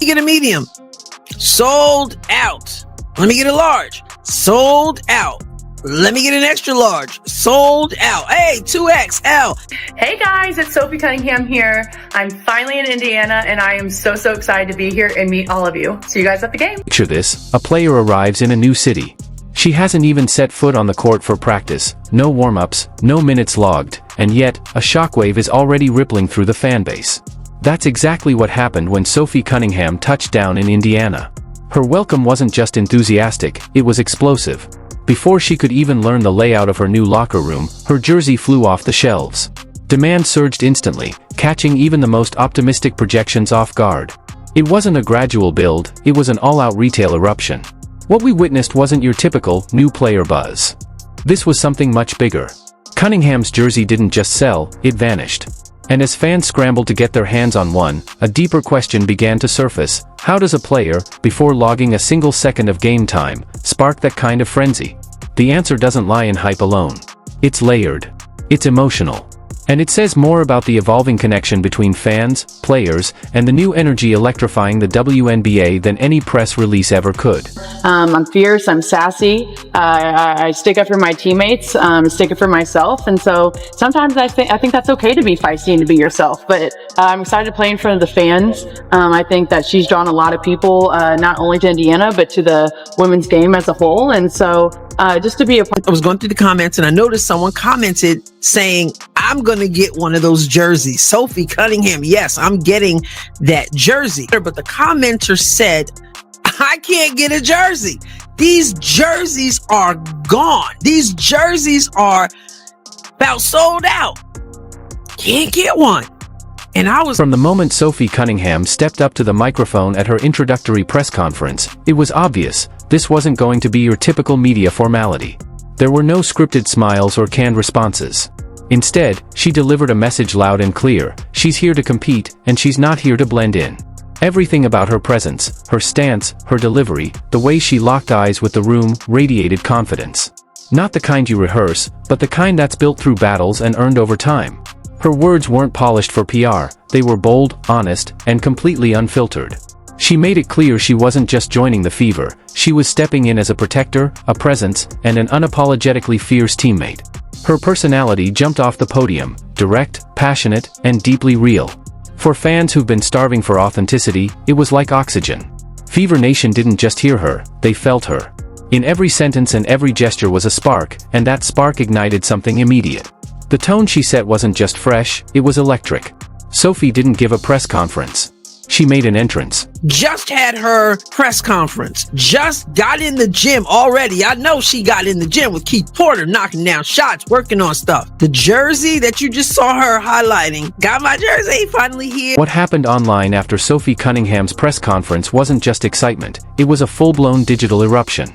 me get a medium. Sold out. Let me get a large. Sold out. Let me get an extra large. Sold out. Hey, 2XL. Hey guys, it's Sophie Cunningham here. I'm finally in Indiana and I am so excited to be here and meet all of you. See you guys at the game. Picture this, a player arrives in a new city. She hasn't even set foot on the court for practice, no warm-ups, no minutes logged, and yet, a shockwave is already rippling through the fanbase. That's exactly what happened when Sophie Cunningham touched down in Indiana. Her welcome wasn't just enthusiastic, it was explosive. Before she could even learn the layout of her new locker room, her jersey flew off the shelves. Demand surged instantly, catching even the most optimistic projections off guard. It wasn't a gradual build, it was an all-out retail eruption. What we witnessed wasn't your typical new player buzz. This was something much bigger. Cunningham's jersey didn't just sell, it vanished. And as fans scrambled to get their hands on one, a deeper question began to surface. How does a player, before logging a single second of game time, spark that kind of frenzy? The answer doesn't lie in hype alone. It's layered. It's emotional. And it says more about the evolving connection between fans, players, and the new energy electrifying the WNBA than any press release ever could. I'm fierce, I'm sassy, I stick up for my teammates, stick up for myself, and so sometimes I think that's okay to be feisty and to be yourself, but I'm excited to play in front of the fans. I think that she's drawn a lot of people, not only to Indiana, but to the women's game as a whole, and so just to be a part. I was going through the comments and I noticed someone commented saying, I'm going to get one of those jerseys. Sophie Cunningham, yes, I'm getting that jersey. But the commenter said, I can't get a jersey. These jerseys are gone. These jerseys are about sold out. Can't get one. And I was... From the moment Sophie Cunningham stepped up to the microphone at her introductory press conference, it was obvious this wasn't going to be your typical media formality. There were no scripted smiles or canned responses. Instead, she delivered a message loud and clear. She's here to compete, and she's not here to blend in. Everything about her presence, her stance, her delivery, the way she locked eyes with the room, radiated confidence. Not the kind you rehearse, but the kind that's built through battles and earned over time. Her words weren't polished for PR, they were bold, honest, and completely unfiltered. She made it clear she wasn't just joining the fever, she was stepping in as a protector, a presence, and an unapologetically fierce teammate. Her personality jumped off the podium, direct, passionate, and deeply real. For fans who've been starving for authenticity, it was like oxygen. Fever Nation didn't just hear her, they felt her. In every sentence and every gesture was a spark, and that spark ignited something immediate. The tone she set wasn't just fresh, it was electric. Sophie didn't give a press conference. She made an entrance. Just had her press conference. Just got in the gym already. I know she got in the gym with Keith Porter, knocking down shots, working on stuff. The jersey that you just saw her highlighting, got my jersey finally here. What happened online after Sophie Cunningham's press conference wasn't just excitement, it was a full-blown digital eruption.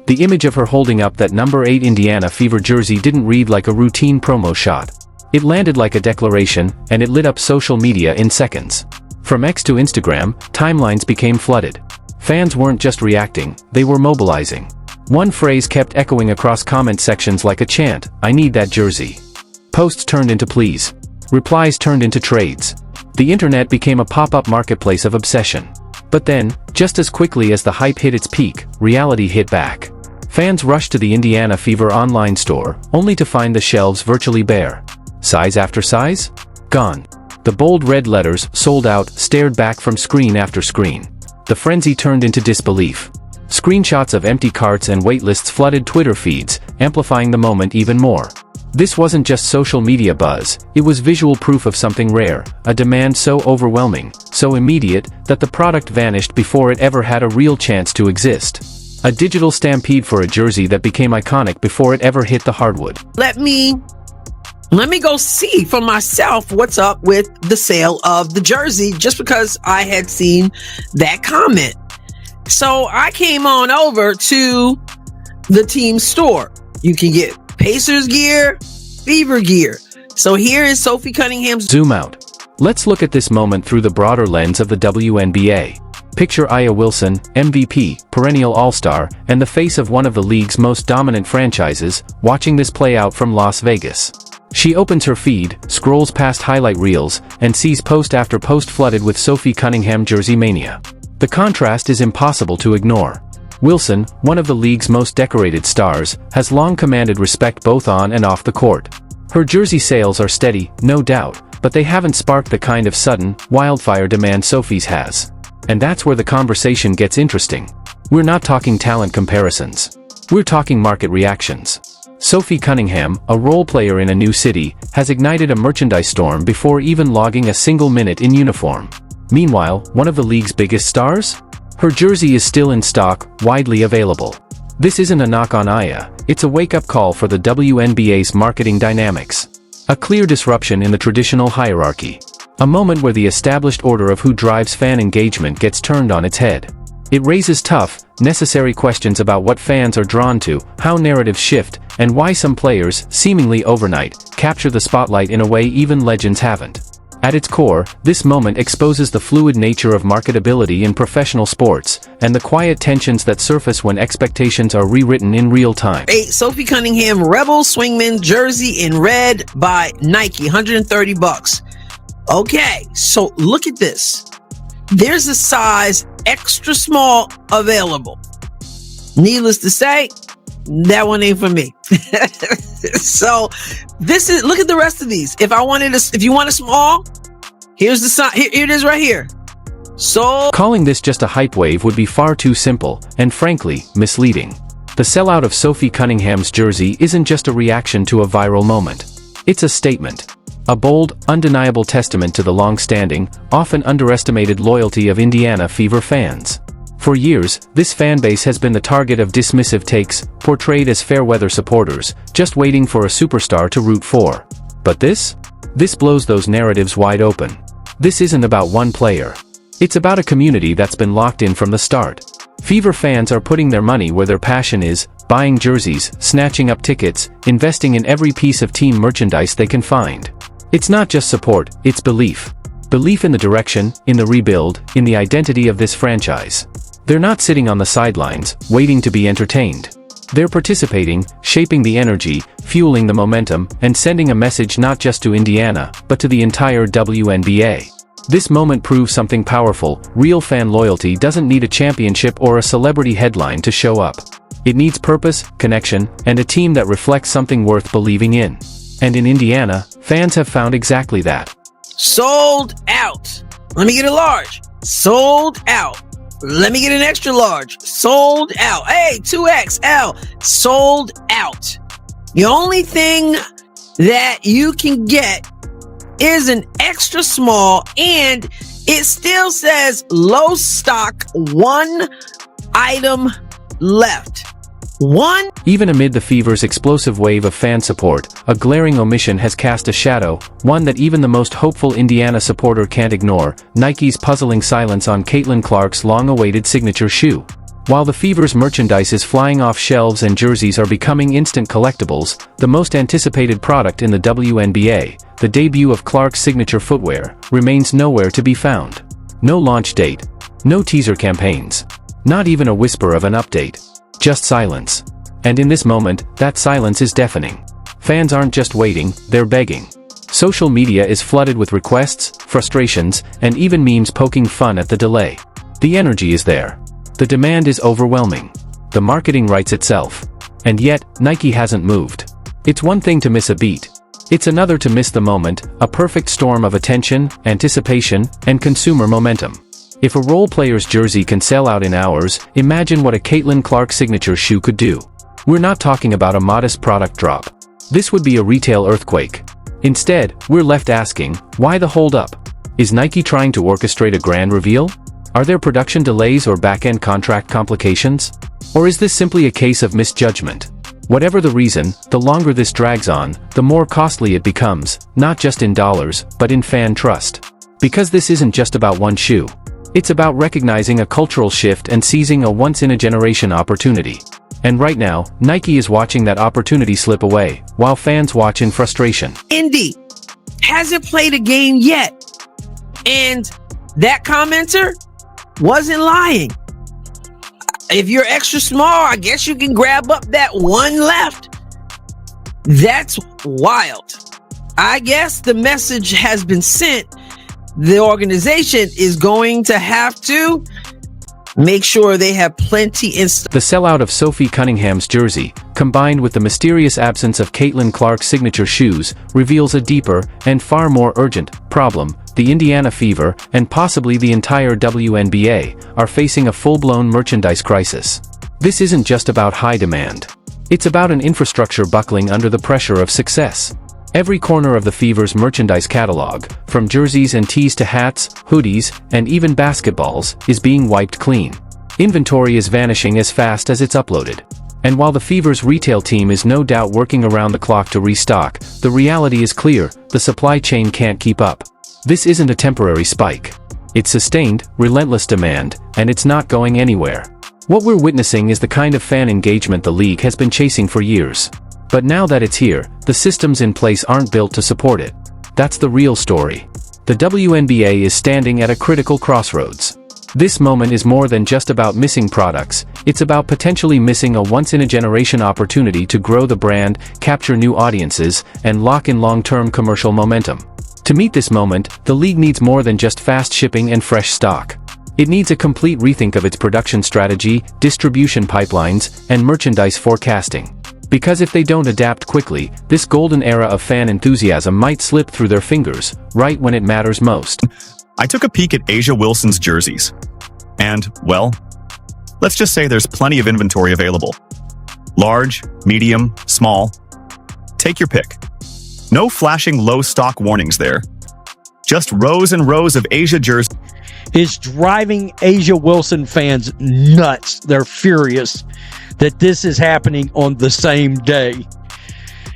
The image of her holding up that number 8 Indiana Fever jersey didn't read like a routine promo shot. It landed like a declaration, and it lit up social media in seconds. From X to Instagram, timelines became flooded. Fans weren't just reacting, they were mobilizing. One phrase kept echoing across comment sections like a chant, I need that jersey. Posts turned into pleas. Replies turned into trades. The internet became a pop-up marketplace of obsession. But then, just as quickly as the hype hit its peak, reality hit back. Fans rushed to the Indiana Fever online store, only to find the shelves virtually bare. Size after size? Gone. The bold red letters, sold out, stared back from screen after screen. The frenzy turned into disbelief. Screenshots of empty carts and waitlists flooded Twitter feeds, amplifying the moment even more. This wasn't just social media buzz, it was visual proof of something rare, a demand so overwhelming, so immediate, that the product vanished before it ever had a real chance to exist. A digital stampede for a jersey that became iconic before it ever hit the hardwood. Let me go see for myself what's up with the sale of the jersey, just because I had seen that comment. So I came on over to the team store. You can get Pacers gear, Fever gear. So here is Sophie Cunningham's... Zoom out. Let's look at this moment through the broader lens of the WNBA. Picture Aya Wilson, MVP, perennial all-star, and the face of one of the league's most dominant franchises, watching this play out from Las Vegas. She opens her feed, scrolls past highlight reels, and sees post after post flooded with Sophie Cunningham jersey mania. The contrast is impossible to ignore. Wilson, one of the league's most decorated stars, has long commanded respect both on and off the court. Her jersey sales are steady, no doubt, but they haven't sparked the kind of sudden, wildfire demand Sophie's has. And that's where the conversation gets interesting. We're not talking talent comparisons. We're talking market reactions. Sophie Cunningham, a role player in a new city, has ignited a merchandise storm before even logging a single minute in uniform. Meanwhile, one of the league's biggest stars? Her jersey is still in stock, widely available. This isn't a knock on Aya, it's a wake-up call for the WNBA's marketing dynamics. A clear disruption in the traditional hierarchy. A moment where the established order of who drives fan engagement gets turned on its head. It raises tough, necessary questions about what fans are drawn to, how narratives shift, and why some players, seemingly overnight, capture the spotlight in a way even legends haven't. At its core, this moment exposes the fluid nature of marketability in professional sports, and the quiet tensions that surface when expectations are rewritten in real time. A Sophie Cunningham Rebel Swingman jersey in red by Nike, $130. Okay, so look at this. There's a size extra small available. Needless to say, that one ain't for me. So this is, look at the rest of these. If you want a small, here's the size. Here it is right here. So calling this just a hype wave would be far too simple, and frankly, misleading. The sellout of Sophie Cunningham's jersey isn't just a reaction to a viral moment. It's a statement. A bold, undeniable testament to the long-standing, often underestimated loyalty of Indiana Fever fans. For years, this fanbase has been the target of dismissive takes, portrayed as fair-weather supporters, just waiting for a superstar to root for. But this blows those narratives wide open. This isn't about one player. It's about a community that's been locked in from the start. Fever fans are putting their money where their passion is, buying jerseys, snatching up tickets, investing in every piece of team merchandise they can find. It's not just support, it's belief. Belief in the direction, in the rebuild, in the identity of this franchise. They're not sitting on the sidelines, waiting to be entertained. They're participating, shaping the energy, fueling the momentum, and sending a message not just to Indiana, but to the entire WNBA. This moment proves something powerful. Real fan loyalty doesn't need a championship or a celebrity headline to show up. It needs purpose, connection, and a team that reflects something worth believing in. And in Indiana, fans have found exactly that. Sold out. Let me get a large. Sold out. Let me get an extra large. Sold out. Hey, 2XL. Sold out. The only thing that you can get is an extra small, and it still says low stock, one item left. One. Even amid the Fever's explosive wave of fan support, a glaring omission has cast a shadow, one that even the most hopeful Indiana supporter can't ignore: Nike's puzzling silence on Caitlin Clark's long-awaited signature shoe. While the Fever's merchandise is flying off shelves and jerseys are becoming instant collectibles, the most anticipated product in the WNBA, the debut of Clark's signature footwear, remains nowhere to be found. No launch date. No teaser campaigns. Not even a whisper of an update. Just silence. And in this moment, that silence is deafening. Fans aren't just waiting, they're begging. Social media is flooded with requests, frustrations, and even memes poking fun at the delay. The energy is there. The demand is overwhelming. The marketing writes itself. And yet, Nike hasn't moved. It's one thing to miss a beat. It's another to miss the moment, a perfect storm of attention, anticipation, and consumer momentum. If a role player's jersey can sell out in hours, imagine what a Caitlin Clark signature shoe could do. We're not talking about a modest product drop. This would be a retail earthquake. Instead, we're left asking, why the hold-up? Is Nike trying to orchestrate a grand reveal? Are there production delays or back-end contract complications? Or is this simply a case of misjudgment? Whatever the reason, the longer this drags on, the more costly it becomes, not just in dollars, but in fan trust. Because this isn't just about one shoe. It's about recognizing a cultural shift and seizing a once-in-a-generation opportunity. And right now, Nike is watching that opportunity slip away, while fans watch in frustration. Indy hasn't played a game yet. And that commenter wasn't lying. If you're extra small, I guess you can grab up that one left. That's wild. I guess the message has been sent. The organization is going to have to Make sure they have plenty in stock. The sellout of Sophie Cunningham's jersey, combined with the mysterious absence of Caitlin Clark's signature shoes, reveals a deeper, and far more urgent, problem. The Indiana Fever, and possibly the entire WNBA, are facing a full-blown merchandise crisis. This isn't just about high demand. It's about an infrastructure buckling under the pressure of success. Every corner of the Fever's merchandise catalog, from jerseys and tees to hats, hoodies, and even basketballs, is being wiped clean. Inventory is vanishing as fast as it's uploaded. And while the Fever's retail team is no doubt working around the clock to restock, the reality is clear: the supply chain can't keep up. This isn't a temporary spike. It's sustained, relentless demand, and it's not going anywhere. What we're witnessing is the kind of fan engagement the league has been chasing for years. But now that it's here, the systems in place aren't built to support it. That's the real story. The WNBA is standing at a critical crossroads. This moment is more than just about missing products, it's about potentially missing a once-in-a-generation opportunity to grow the brand, capture new audiences, and lock in long-term commercial momentum. To meet this moment, the league needs more than just fast shipping and fresh stock. It needs a complete rethink of its production strategy, distribution pipelines, and merchandise forecasting. Because if they don't adapt quickly, this golden era of fan enthusiasm might slip through their fingers, right when it matters most. I took a peek at A'ja Wilson's jerseys. And, well, let's just say there's plenty of inventory available. Large, medium, small. Take your pick. No flashing low stock warnings there. Just rows and rows of A'ja jerseys. Is driving A'ja Wilson fans nuts. They're furious that this is happening on the same day.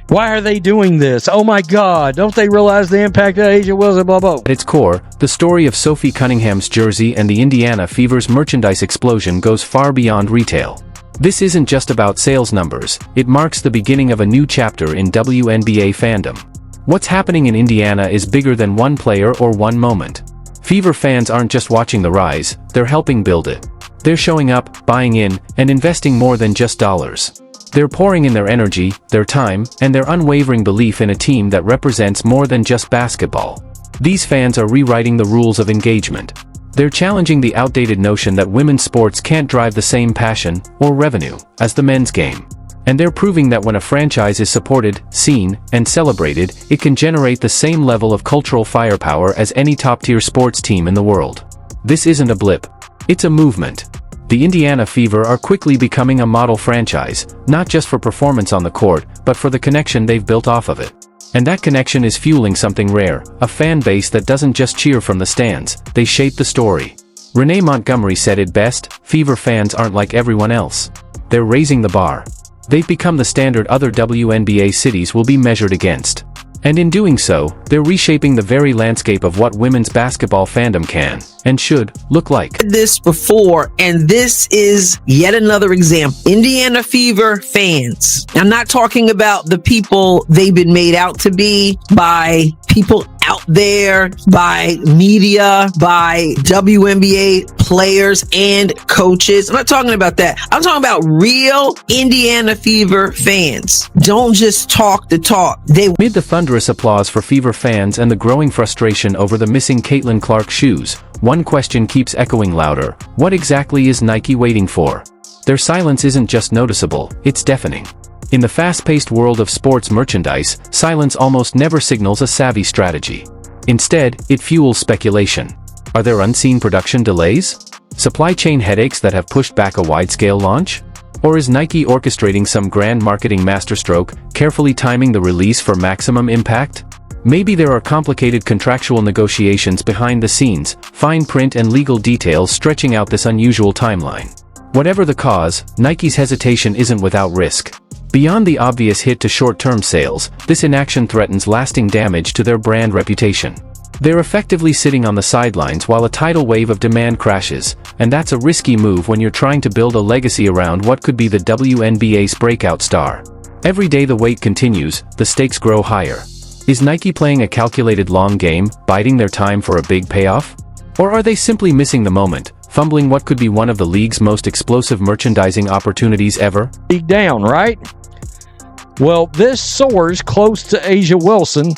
Why are they doing this? Oh my God, don't they realize the impact of A'ja Wilson, blah, blah. At its core, the story of Sophie Cunningham's jersey and the Indiana Fever's merchandise explosion goes far beyond retail. This isn't just about sales numbers, it marks the beginning of a new chapter in WNBA fandom. What's happening in Indiana is bigger than one player or one moment. Fever fans aren't just watching the rise, they're helping build it. They're showing up, buying in, and investing more than just dollars. They're pouring in their energy, their time, and their unwavering belief in a team that represents more than just basketball. These fans are rewriting the rules of engagement. They're challenging the outdated notion that women's sports can't drive the same passion, or revenue, as the men's game. And they're proving that when a franchise is supported, seen, and celebrated, it can generate the same level of cultural firepower as any top-tier sports team in the world. This isn't a blip. It's a movement. The Indiana Fever are quickly becoming a model franchise, not just for performance on the court, but for the connection they've built off of it. And that connection is fueling something rare, a fan base that doesn't just cheer from the stands, they shape the story. Renee Montgomery said it best: Fever fans aren't like everyone else. They're raising the bar. They've become the standard other WNBA cities will be measured against. And in doing so, they're reshaping the very landscape of what women's basketball fandom can, and should, look like. This before, and this is yet another example. Indiana Fever fans. I'm not talking about the people they've been made out to be by people out there, by media, by WNBA players and coaches. I'm not talking about that. I'm talking about real Indiana Fever fans. Don't just talk the talk. Amid the thunderous applause for Fever fans and the growing frustration over the missing Caitlin Clark shoes, one question keeps echoing louder: what exactly is Nike waiting for? Their silence isn't just noticeable, it's deafening. In the fast-paced world of sports merchandise, silence almost never signals a savvy strategy. Instead, it fuels speculation. Are there unseen production delays? Supply chain headaches that have pushed back a wide-scale launch? Or is Nike orchestrating some grand marketing masterstroke, carefully timing the release for maximum impact? Maybe there are complicated contractual negotiations behind the scenes, fine print and legal details stretching out this unusual timeline. Whatever the cause, Nike's hesitation isn't without risk. Beyond the obvious hit to short-term sales, this inaction threatens lasting damage to their brand reputation. They're effectively sitting on the sidelines while a tidal wave of demand crashes, and that's a risky move when you're trying to build a legacy around what could be the WNBA's breakout star. Every day the wait continues, the stakes grow higher. Is Nike playing a calculated long game, biding their time for a big payoff? Or are they simply missing the moment, fumbling what could be one of the league's most explosive merchandising opportunities ever? Down, right? Well, this source close to A'ja Wilson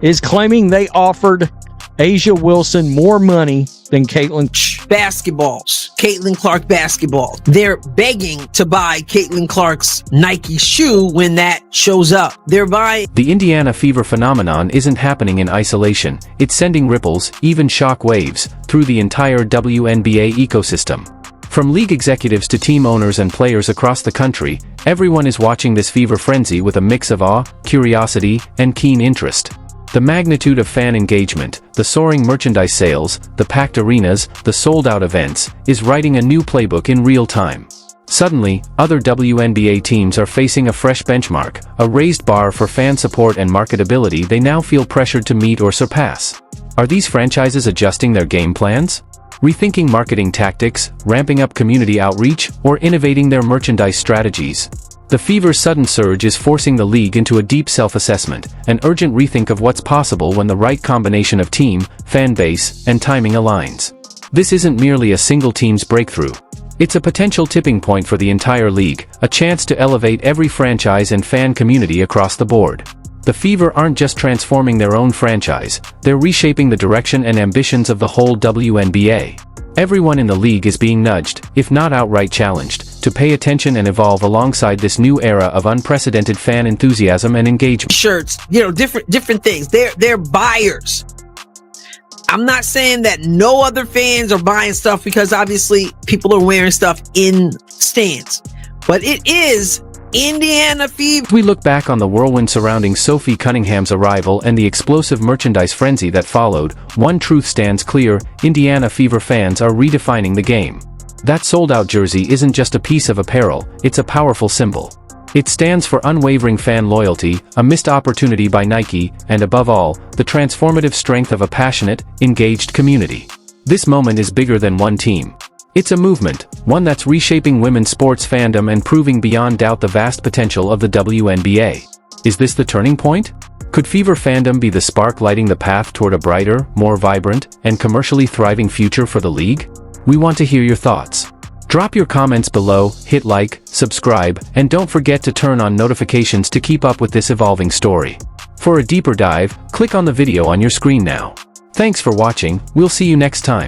is claiming they offered A'ja Wilson more money than Caitlin. basketballs, Caitlin Clark basketball. They're begging to buy Caitlin Clark's Nike shoe when that shows up. They're buying. The Indiana fever phenomenon isn't happening in isolation. It's sending ripples, even shock waves, through the entire WNBA ecosystem. From league executives to team owners and players across the country, everyone is watching this fever frenzy with a mix of awe, curiosity, and keen interest. The magnitude of fan engagement, the soaring merchandise sales, the packed arenas, the sold-out events, is writing a new playbook in real time. Suddenly, other WNBA teams are facing a fresh benchmark, a raised bar for fan support and marketability they now feel pressured to meet or surpass. Are these franchises adjusting their game plans? Rethinking marketing tactics, ramping up community outreach, or innovating their merchandise strategies? The fever's sudden surge is forcing the league into a deep self-assessment, an urgent rethink of what's possible when the right combination of team, fan base, and timing aligns. This isn't merely a single team's breakthrough. It's a potential tipping point for the entire league, a chance to elevate every franchise and fan community across the board. The Fever aren't just transforming their own franchise, they're reshaping the direction and ambitions of the whole WNBA. Everyone in the league is being nudged, if not outright challenged, to pay attention and evolve alongside this new era of unprecedented fan enthusiasm and engagement. Shirts, different things. They're buyers. I'm not saying that no other fans are buying stuff, because obviously people are wearing stuff in stands, but it is Indiana Fever. We look back on the whirlwind surrounding Sophie Cunningham's arrival and the explosive merchandise frenzy that followed. One truth stands clear: Indiana Fever fans are redefining the game. That sold-out jersey isn't just a piece of apparel, it's a powerful symbol. It stands for unwavering fan loyalty, a missed opportunity by Nike, and above all, the transformative strength of a passionate, engaged community. This moment is bigger than one team. It's a movement, one that's reshaping women's sports fandom and proving beyond doubt the vast potential of the WNBA. Is this the turning point? Could Fever fandom be the spark lighting the path toward a brighter, more vibrant, and commercially thriving future for the league? We want to hear your thoughts. Drop your comments below, hit like, subscribe, and don't forget to turn on notifications to keep up with this evolving story. For a deeper dive, click on the video on your screen now. Thanks for watching, we'll see you next time.